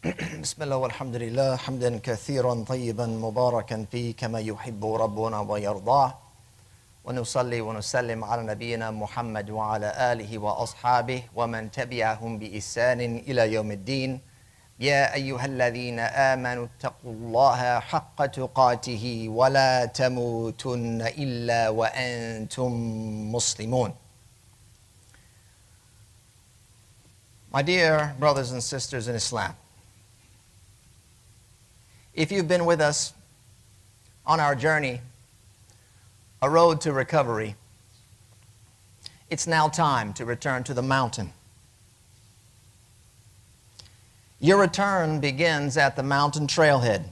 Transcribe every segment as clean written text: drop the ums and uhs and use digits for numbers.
بسم الله والحمد لله حمدا كثيرا طيبا مباركا فيه كما يحب ربنا ويرضاه ونصلي ونسلم على نبينا محمد وعلى آله وأصحابه ومن تبعهم بإحسان إلى يوم الدين يا أيها الذين آمنوا اتقوا الله حق تقاته ولا تموتن إلا وأنتم مسلمون. My dear brothers and sisters in Islam, if you've been with us on our journey, a road to recovery, it's now time to return to the mountain. Your return begins at the mountain trailhead.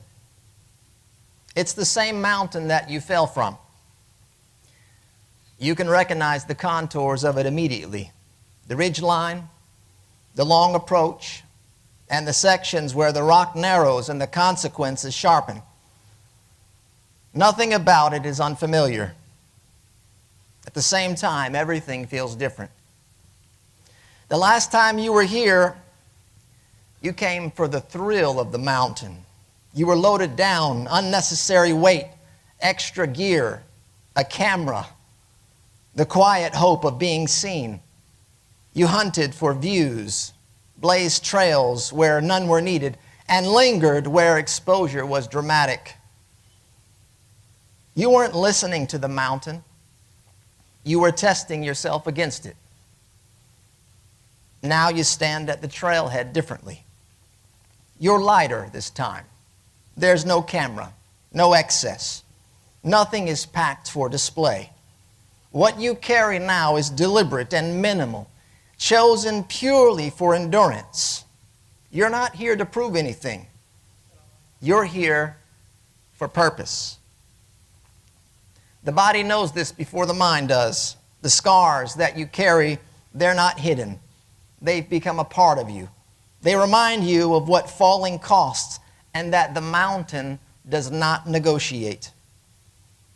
It's the same mountain that you fell from. You can recognize the contours of it immediately. The ridge line, the long approach, and the sections where the rock narrows and the consequences sharpen. Nothing about it is unfamiliar. At the same time, everything feels different. The last time you were here, you came for the thrill of the mountain. You were loaded down, unnecessary weight, extra gear, a camera, the quiet hope of being seen. You hunted for views, blazed trails where none were needed, and lingered where exposure was dramatic. You weren't listening to the mountain. You were testing yourself against it. Now you stand at the trailhead differently. You're lighter this time. There's no camera, no excess. Nothing is packed for display. What you carry now is deliberate and minimal, chosen purely for endurance. You're not here to prove anything. You're here for purpose. The body knows this before the mind does. The scars that you carry, they're not hidden. They've become a part of you. They remind you of what falling costs and that the mountain does not negotiate.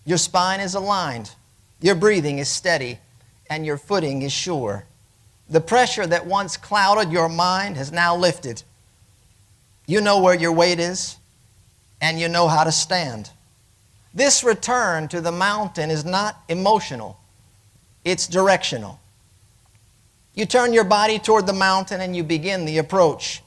Your spine is aligned, your breathing is steady, and your footing is sure. The pressure that once clouded your mind has now lifted. You know where your weight is, and you know how to stand. This return to the mountain is not emotional. It's directional. You turn your body toward the mountain and you begin the approach.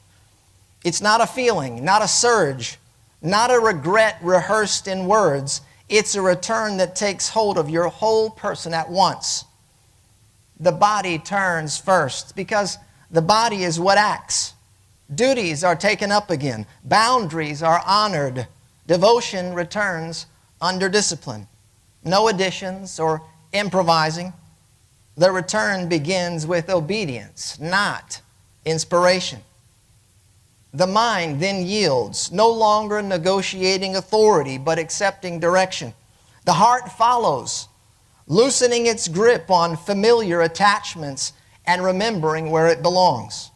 It's not a feeling, not a surge, not a regret rehearsed in words. It's a return that takes hold of your whole person at once. The body turns first because the body is what acts. Duties are taken up again. Boundaries are honored. Devotion returns under discipline. No additions or improvising. The return begins with obedience, not inspiration. The mind then yields, no longer negotiating authority, but accepting direction. The heart follows, loosening its grip on familiar attachments and remembering where it belongs.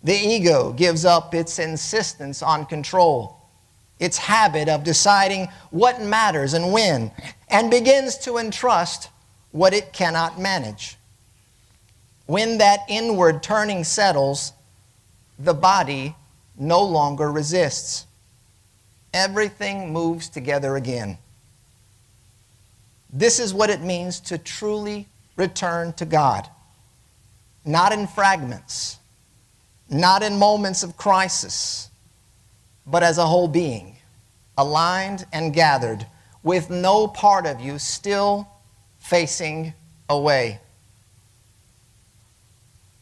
The ego gives up its insistence on control, its habit of deciding what matters and when, and begins to entrust what it cannot manage. When that inward turning settles, the body no longer resists. Everything moves together again. This is what it means to truly return to God. Not in fragments, not in moments of crisis, but as a whole being, aligned and gathered, with no part of you still facing away.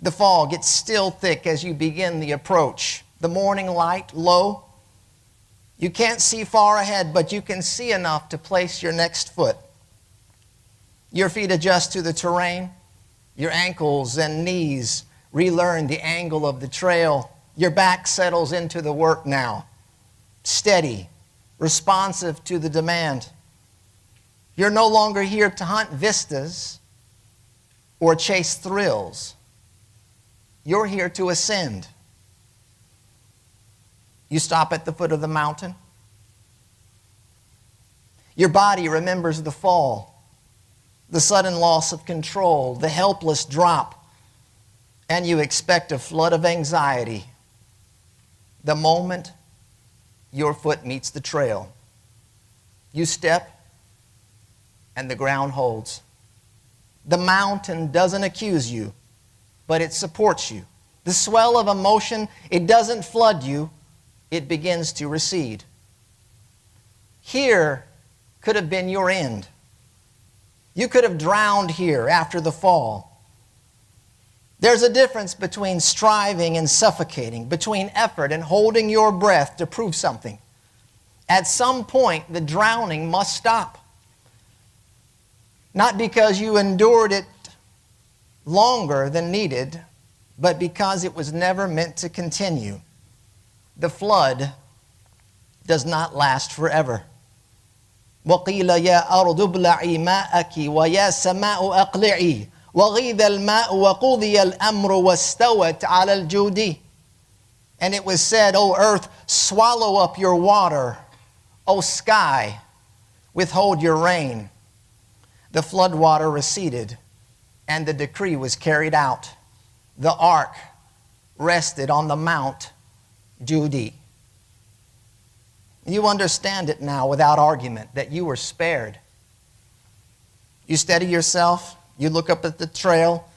The fog gets still thick as you begin the approach. The morning light low. You can't see far ahead, but you can see enough to place your next foot. Your feet adjust to the terrain. Your ankles and knees relearn the angle of the trail. Your back settles into the work now. Steady, responsive to the demand. You're no longer here to hunt vistas or chase thrills. You're here to ascend. You stop at the foot of the mountain. Your body remembers the fall, the sudden loss of control, the helpless drop, and you expect a flood of anxiety. the moment your foot meets the trail. You step, and the ground holds. The mountain doesn't accuse you, but it supports you. The swell of emotion, it doesn't flood you, it begins to recede. Here could have been your end. You could have drowned here after the fall. There's a difference between striving and suffocating, between effort and holding your breath to prove something. At some point, the drowning must stop. Not because you endured it longer than needed, but because it was never meant to continue. The flood does not last forever. وَقِيلَ يَا أَرْضُ ابْلَعِي مَاءَكِ وَيَا سَمَاءُ أَقْلِعِي وَغِيضَ الْمَاءُ وَقُضِيَ الْأَمْرُ وَاسْتَوَتْ عَلَى الْجُودِ. And it was said, O earth, swallow up your water. O sky, withhold your rain. The flood water receded, and the decree was carried out. The ark rested on the Mount Judi. You understand it now without argument that you were spared. You steady yourself, you look up at the trail,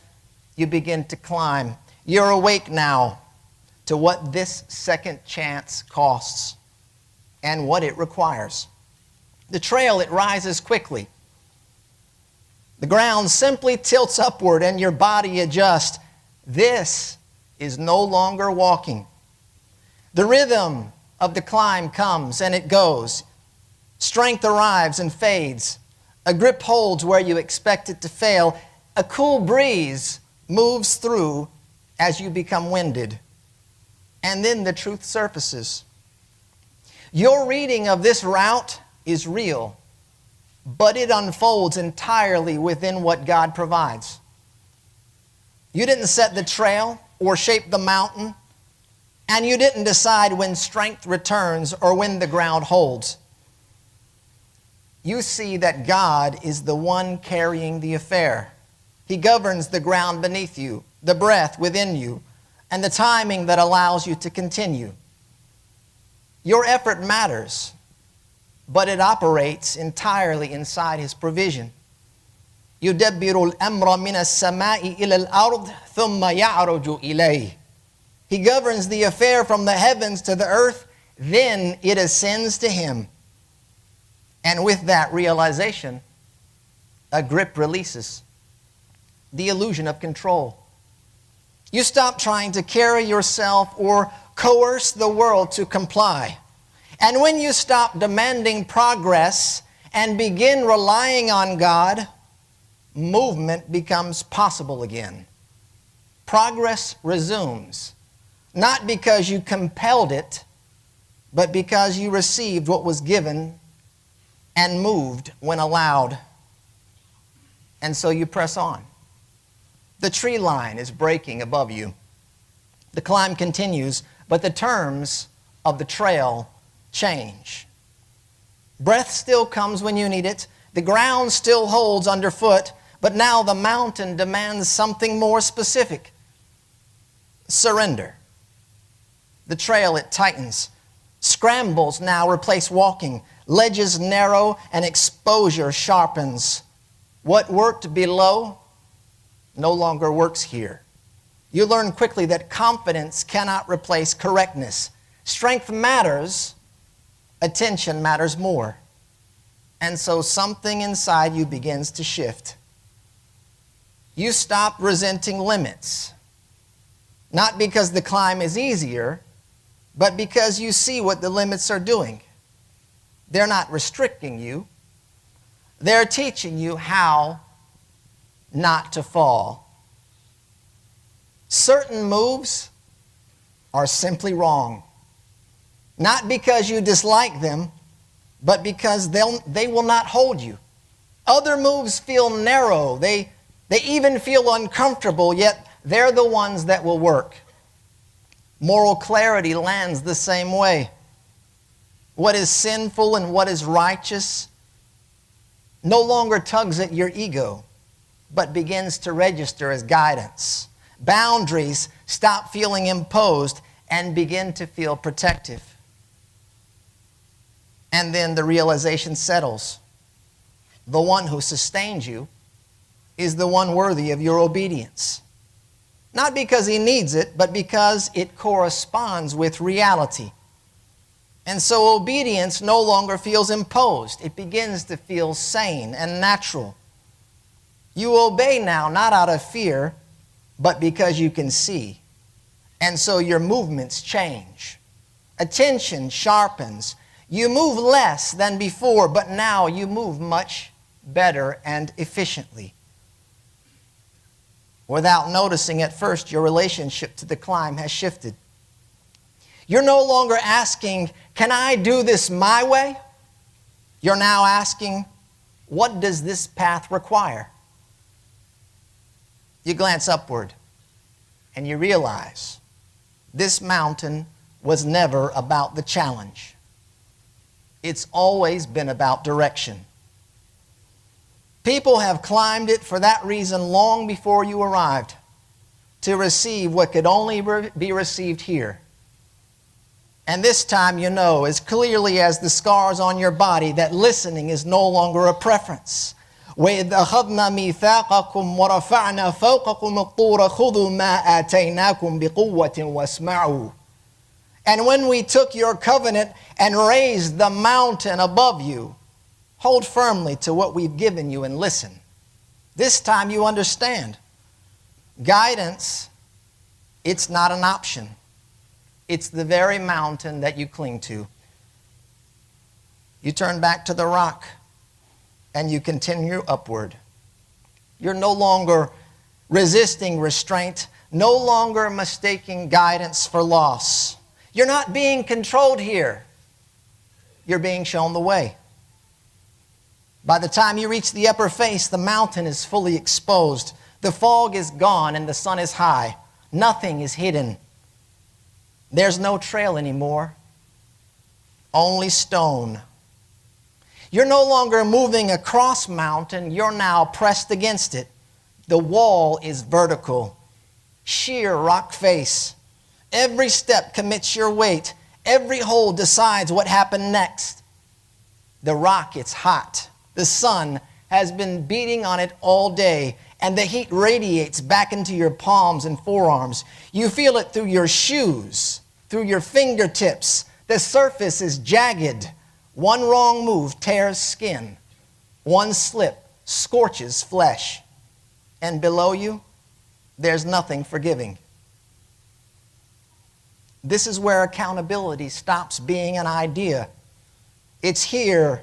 you begin to climb. You're awake now to what this second chance costs and what it requires. The trail, it rises quickly. The ground simply tilts upward and your body adjusts. This is no longer walking. The rhythm of the climb comes and it goes. Strength arrives and fades. A grip holds where you expect it to fail. A cool breeze moves through as you become winded. And then the truth surfaces. Your reading of this route is real, but it unfolds entirely within what God provides. You didn't set the trail or shape the mountain, and you didn't decide when strength returns or when the ground holds. You see that God is the one carrying the affair. He governs the ground beneath you, the breath within you, and the timing that allows you to continue. Your effort matters, but it operates entirely inside His provision. يُدَبِّرُ الْأَمْرَ مِنَ السَّمَاءِ إِلَى الْأَرْضِ ثُمَّ يَعْرُجُ إِلَيْهِ. He governs the affair from the heavens to the earth, then it ascends to Him. And with that realization, a grip releases. The illusion of control. You stop trying to carry yourself or coerce the world to comply. And when you stop demanding progress and begin relying on God, movement becomes possible again. Progress resumes, not because you compelled it, but because you received what was given and moved when allowed. And so you press on. The tree line is breaking above you. The climb continues, but the terms of the trail change. Breath still comes when you need it. The ground still holds underfoot, but now the mountain demands something more specific. Surrender. The trail, it tightens. Scrambles now replace walking. Ledges narrow and exposure sharpens. What worked below no longer works here. You learn quickly that confidence cannot replace correctness. Strength matters, attention matters more. And so something inside you begins to shift. You stop resenting limits, not because the climb is easier, but because you see what the limits are doing. They're not restricting you. They're teaching you how not to fall. Certain moves are simply wrong. Not because you dislike them, but because they will not hold you. Other moves feel narrow. They even feel uncomfortable, yet they're the ones that will work. Moral clarity lands the same way. What is sinful and what is righteous no longer tugs at your ego, but begins to register as guidance. Boundaries stop feeling imposed and begin to feel protective. And then the realization settles. The one who sustains you is the one worthy of your obedience. Not because he needs it, but because it corresponds with reality. And so obedience no longer feels imposed. It begins to feel sane and natural. You obey now not out of fear, but because you can see. And so your movements change. Attention sharpens. You move less than before, but now you move much better and efficiently. Without noticing at first, your relationship to the climb has shifted. You're no longer asking, can I do this my way? You're now asking, what does this path require? You glance upward and you realize this mountain was never about the challenge. It's always been about direction. People have climbed it for that reason long before you arrived, to receive what could only be received here. And this time you know as clearly as the scars on your body that listening is no longer a preference. وَإِذْ أَخَذْنَا مِيثَاقَكُمْ وَرَفَعْنَا فَوْقَكُمُ الطُّورَ خُذُوا مَا آتَيْنَاكُمْ بِقُوَّةٍ وَاسْمَعُوا. And when we took your covenant and raised the mountain above you, hold firmly to what we've given you and listen. This time you understand. Guidance, it's not an option. It's the very mountain that you cling to. You turn back to the rock and you continue upward. You're no longer resisting restraint, no longer mistaking guidance for loss. You're not being controlled here. You're being shown the way. By the time you reach the upper face, the mountain is fully exposed. The fog is gone and the sun is high. Nothing is hidden. There's no trail anymore, only stone. You're no longer moving across mountain, you're now pressed against it. The wall is vertical, sheer rock face. Every step commits your weight. Every hole decides what happened next. The rock, it's hot. The sun has been beating on it all day, and the heat radiates back into your palms and forearms. You feel it through your shoes, through your fingertips. The surface is jagged. One wrong move tears skin. One slip scorches flesh. And below you, there's nothing forgiving. This is where accountability stops being an idea. It's here.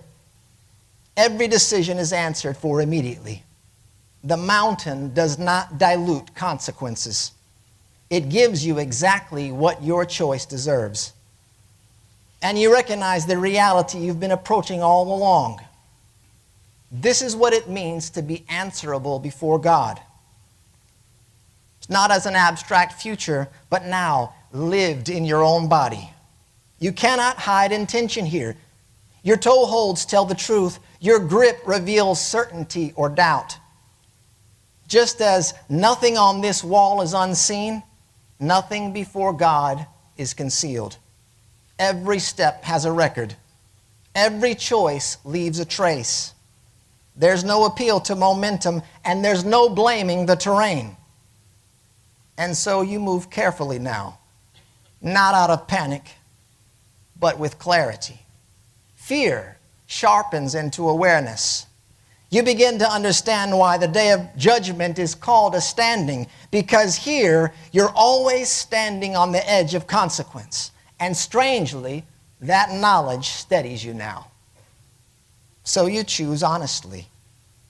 Every decision is answered for immediately. The mountain does not dilute consequences. It gives you exactly what your choice deserves. And you recognize the reality you've been approaching all along. This is what it means to be answerable before God. It's not as an abstract future, but now lived in your own body. You cannot hide intention here. Your toe holds tell the truth. Your grip reveals certainty or doubt. Just as nothing on this wall is unseen, nothing before God is concealed. Every step has a record. Every choice leaves a trace. There's no appeal to momentum, and there's no blaming the terrain. And so you move carefully now, not out of panic, but with clarity. Fear sharpens into awareness. You begin to understand why the day of judgment is called a standing, because here you're always standing on the edge of consequence. And strangely, that knowledge steadies you now. So you choose honestly.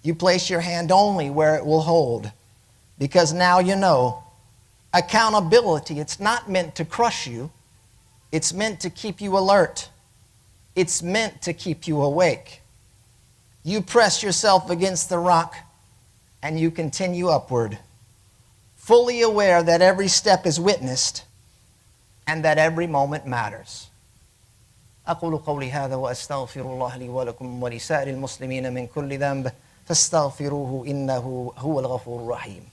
You place your hand only where it will hold, because now you know accountability, it's not meant to crush you. It's meant to keep you alert. It's meant to keep you awake. You press yourself against the rock and you continue upward, fully aware that every step is witnessed and that every moment matters. أقول قولي هذا وأستغفر الله لي ولكم ولسائر المسلمين من كل ذنب فاستغفروه إنه هو الغفور الرحيم.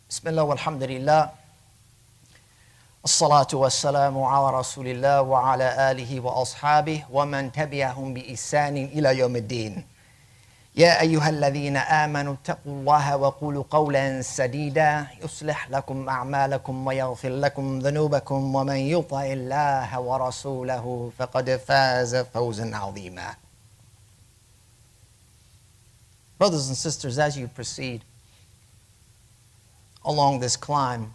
Bismillah walhamdulillah. As-salatu was-salamu ala rasulillah wa ala alihi wa ashabih wa man tabi'ahum bi ihsanin ila yawmiddin. يا أيها الذين آمنوا اتقوا الله وقولوا قولا سديدا يصلح لكم أعمالكم ويغفر لكم ذنوبكم ومن يطع الله ورسوله فقد فاز فوزا عظيما. Brothers and sisters, as you proceed along this climb,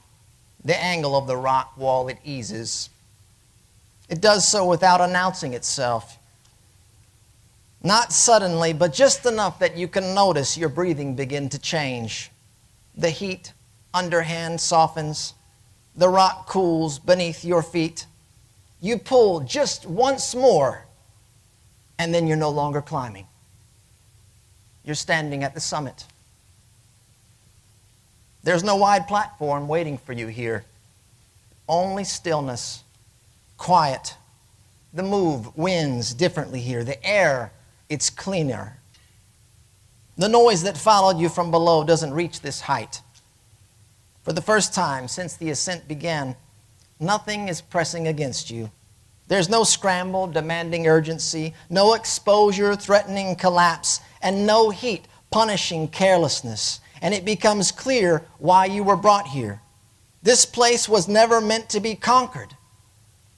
the angle of the rock wall, it eases. It does so without announcing itself. Not suddenly, but just enough that you can notice your breathing begin to change. The heat underhand softens. The rock cools beneath your feet. You pull just once more, and then you're no longer climbing. You're standing at the summit. There's no wide platform waiting for you here. Only stillness, quiet. The move winds differently here. The air, it's cleaner. The noise that followed you from below doesn't reach this height. For the first time since the ascent began, nothing is pressing against you. There's no scramble demanding urgency, no exposure threatening collapse, and no heat punishing carelessness. And it becomes clear why you were brought here. This place was never meant to be conquered.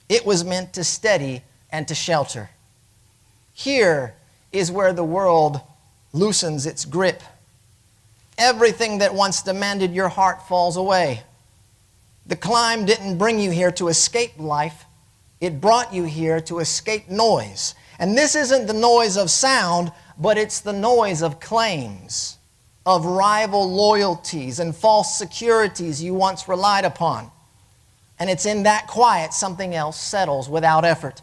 It was meant to steady and to shelter. Here is where the world loosens its grip. Everything that once demanded your heart falls away. The climb didn't bring you here to escape life. It brought you here to escape noise. And this isn't the noise of sound, but it's the noise of claims, of rival loyalties and false securities you once relied upon. And it's in that quiet something else settles without effort.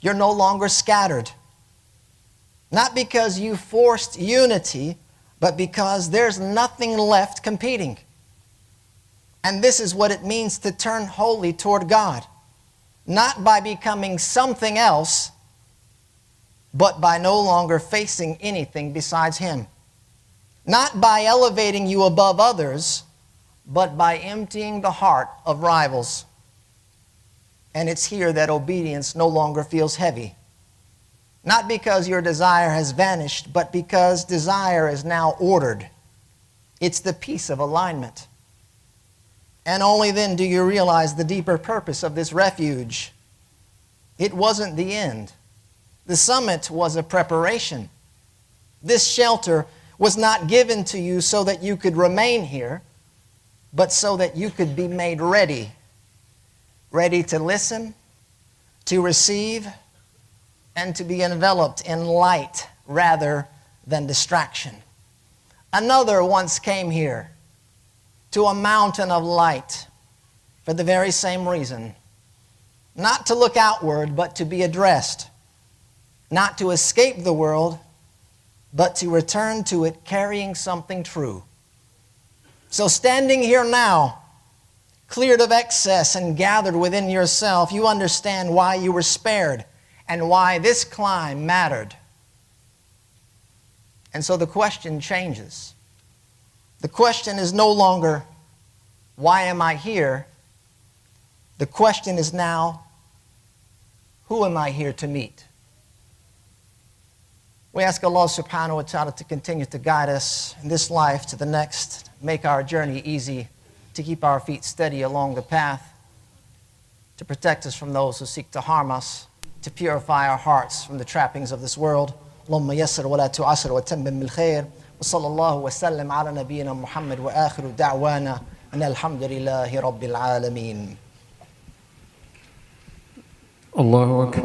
You're no longer scattered. Not because you forced unity, but because there's nothing left competing. And this is what it means to turn wholly toward God. Not by becoming something else, but by no longer facing anything besides Him. Not by elevating you above others, but by emptying the heart of rivals. And it's here that obedience no longer feels heavy. Not because your desire has vanished, but because desire is now ordered. It's the peace of alignment. And only then do you realize the deeper purpose of this refuge. It wasn't the end. The summit was a preparation. This shelter was not given to you so that you could remain here, but so that you could be made ready. Ready to listen, to receive, and to be enveloped in light rather than distraction. Another once came here to a mountain of light for the very same reason. Not to look outward, but to be addressed. Not to escape the world, but to return to it carrying something true. So standing here now, cleared of excess and gathered within yourself, you understand why you were spared and why this climb mattered. And so the question changes. The question is no longer, why am I here? The question is now, who am I here to meet? We ask Allah subhanahu wa ta'ala to continue to guide us in this life to the next, make our journey easy, to keep our feet steady along the path, to protect us from those who seek to harm us, to purify our hearts from the trappings of this world. Allahumma yassir wa la tu'asir wa tammim bil khair. Wa sallallahu wa sallam ala nabiyyina Muhammad wa akhiru da'wana and alhamdulillahi rabbil alameen. Allahu Akbar.